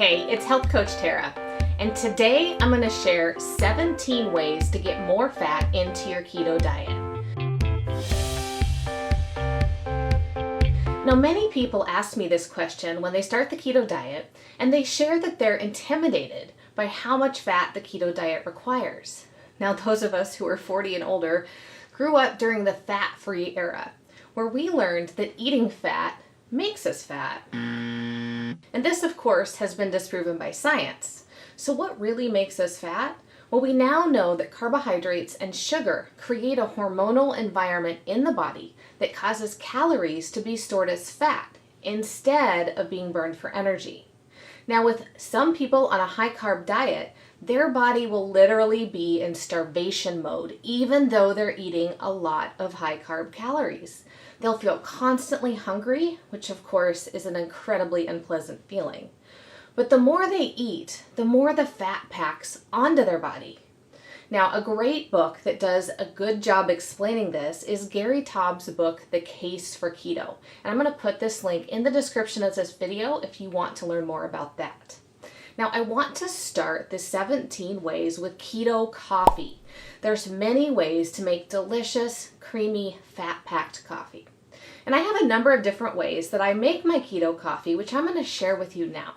Hey, it's Health Coach Tara, and today I'm going to share 17 ways to get more fat into your keto diet. Now, many people ask me this question when they start the keto diet, and they share that they're intimidated by how much fat the keto diet requires. Now, those of us who are 40 and older grew up during the fat-free era, where we learned that eating fat makes us fat. And this, of course, has been disproven by science. So what really makes us fat? Well, we now know that carbohydrates and sugar create a hormonal environment in the body that causes calories to be stored as fat instead of being burned for energy. Now, with some people on a high-carb diet, their body will literally be in starvation mode, even though they're eating a lot of high-carb calories. They'll feel constantly hungry, which of course is an incredibly unpleasant feeling. But the more they eat, the more the fat packs onto their body. Now, a great book that does a good job explaining this is Gary Taub's book, The Case for Keto. And I'm going to put this link in the description of this video if you want to learn more about that. Now, I want to start the 17 ways with keto coffee. There's many ways to make delicious, creamy, fat-packed coffee. And I have a number of different ways that I make my keto coffee, which I'm going to share with you now.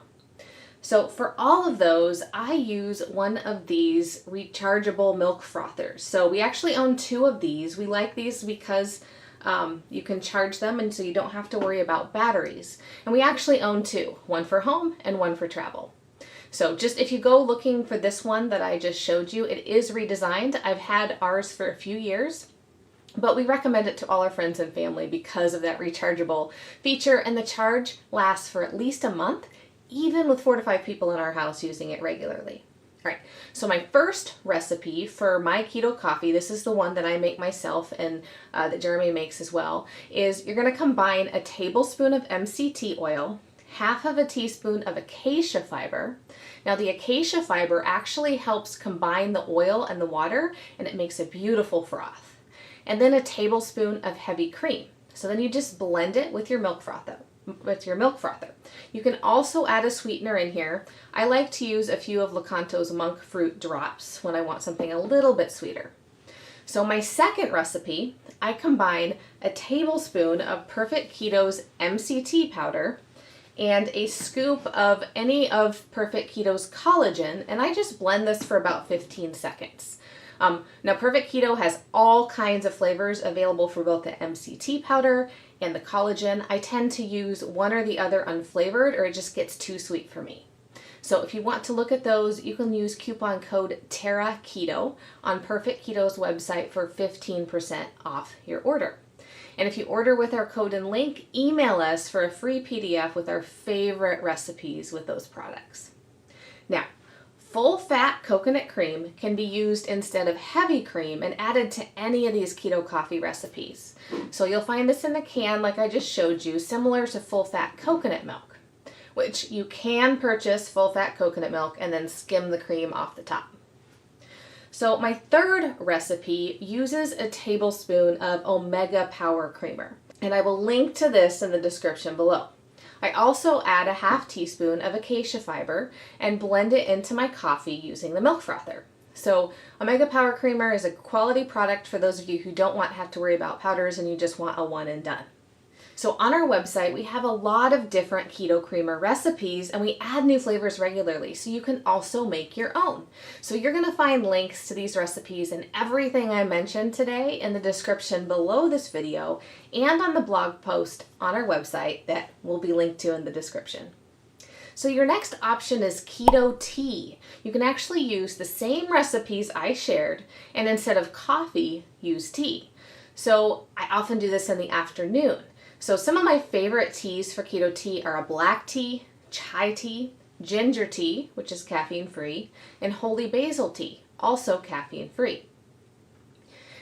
So for all of those, I use one of these rechargeable milk frothers. So we actually own two of these. We like these because you can charge them and so you don't have to worry about batteries. And we actually own two, one for home and one for travel. So just if you go looking for this one that I just showed you, it is redesigned. I've had ours for a few years, but we recommend it to all our friends and family because of that rechargeable feature, and the charge lasts for at least a month, even with 4 to 5 people in our house using it regularly. All right, so my first recipe for my keto coffee, this is the one that I make myself and that Jeremy makes as well, is you're gonna combine a tablespoon of MCT oil, half of a teaspoon of acacia fiber. Now the acacia fiber actually helps combine the oil and the water, and it makes a beautiful froth. And then a tablespoon of heavy cream. So then you just blend it with your milk frother. You can also add a sweetener in here. I like to use a few of Lakanto's monk fruit drops when I want something a little bit sweeter. So my second recipe, I combine a tablespoon of Perfect Keto's MCT powder and a scoop of any of Perfect Keto's collagen, and I just blend this for about 15 seconds. Now Perfect Keto has all kinds of flavors available for both the MCT powder and the collagen. I tend to use one or the other unflavored, or it just gets too sweet for me. So if you want to look at those, you can use coupon code TARAKETO on Perfect Keto's website for 15% off your order. And if you order with our code and link, email us for a free PDF with our favorite recipes with those products. Now, full-fat coconut cream can be used instead of heavy cream and added to any of these keto coffee recipes. So you'll find this in the can like I just showed you, similar to full-fat coconut milk, which you can purchase full-fat coconut milk and then skim the cream off the top. So my third recipe uses a tablespoon of Omega Power Creamer, and I will link to this in the description below. I also add a half teaspoon of acacia fiber and blend it into my coffee using the milk frother. So Omega Power Creamer is a quality product for those of you who don't want to have to worry about powders and you just want a one and done. So on our website, we have a lot of different keto creamer recipes, and we add new flavors regularly, so you can also make your own. So you're going to find links to these recipes and everything I mentioned today in the description below this video and on the blog post on our website that will be linked to in the description. So your next option is keto tea. You can actually use the same recipes I shared, and instead of coffee, use tea. So I often do this in the afternoon. So some of my favorite teas for keto tea are a black tea, chai tea, ginger tea, which is caffeine-free, and holy basil tea, also caffeine-free.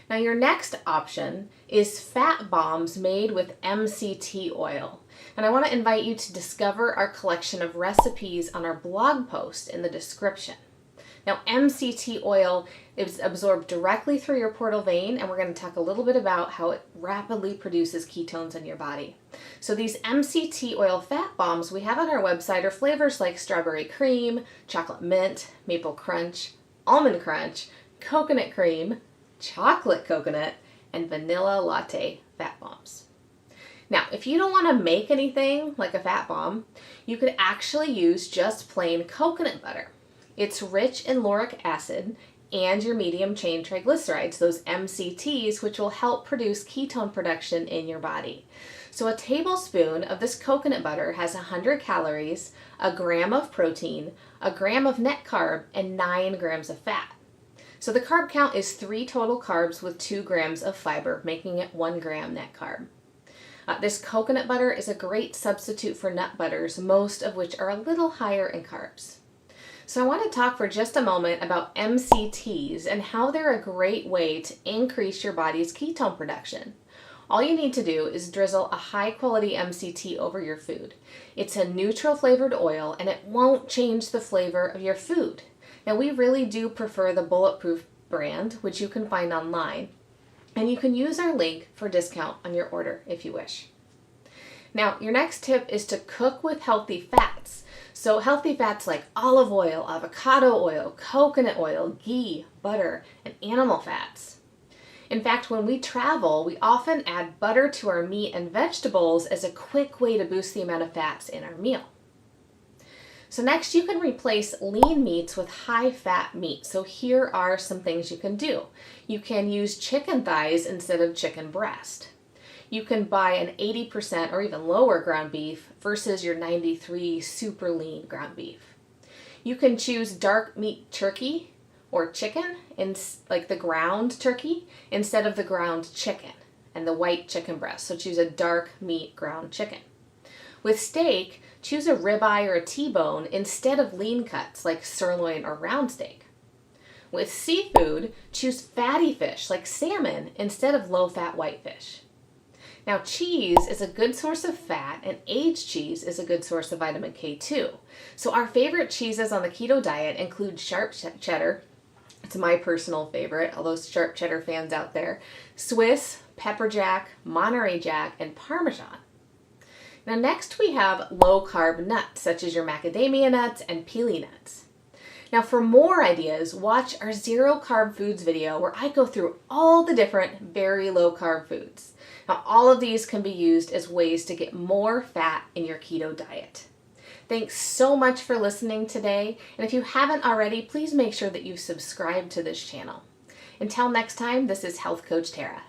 Now your next option is fat bombs made with MCT oil. And I want to invite you to discover our collection of recipes on our blog post in the description. Now, MCT oil is absorbed directly through your portal vein, and we're going to talk a little bit about how it rapidly produces ketones in your body. So these MCT oil fat bombs we have on our website are flavors like strawberry cream, chocolate mint, maple crunch, almond crunch, coconut cream, chocolate coconut, and vanilla latte fat bombs. Now, if you don't want to make anything like a fat bomb, you could actually use just plain coconut butter. It's rich in lauric acid and your medium chain triglycerides, those MCTs, which will help produce ketone production in your body. So a tablespoon of this coconut butter has 100 calories, a gram of protein, a gram of net carb, and 9 grams of fat. So the carb count is 3 total carbs with 2 grams of fiber, making it 1 gram net carb. This coconut butter is a great substitute for nut butters, most of which are a little higher in carbs. So I want to talk for just a moment about MCTs and how they're a great way to increase your body's ketone production. All you need to do is drizzle a high quality MCT over your food. It's a neutral flavored oil and it won't change the flavor of your food. Now we really do prefer the Bulletproof brand, which you can find online, and you can use our link for discount on your order if you wish. Now your next tip is to cook with healthy fats. So healthy fats like olive oil, avocado oil, coconut oil, ghee, butter, and animal fats. In fact, when we travel, we often add butter to our meat and vegetables as a quick way to boost the amount of fats in our meal. So next, you can replace lean meats with high-fat meat. So here are some things you can do. You can use chicken thighs instead of chicken breast. You can buy an 80% or even lower ground beef versus your 93 super lean ground beef. You can choose dark meat turkey or chicken, like the ground turkey, instead of the ground chicken and the white chicken breast. So choose a dark meat ground chicken. With steak, choose a ribeye or a T-bone instead of lean cuts like sirloin or round steak. With seafood, choose fatty fish like salmon instead of low-fat whitefish. Now, cheese is a good source of fat, and aged cheese is a good source of vitamin K too. So our favorite cheeses on the keto diet include sharp cheddar. It's my personal favorite, all those sharp cheddar fans out there. Swiss, pepper jack, Monterey Jack, and Parmesan. Now next we have low-carb nuts, such as your macadamia nuts and pili nuts. Now for more ideas, watch our Zero Carb Foods video where I go through all the different very low-carb foods. Now all of these can be used as ways to get more fat in your keto diet. Thanks so much for listening today, and if you haven't already, please make sure that you subscribe to this channel. Until next time, this is Health Coach Tara.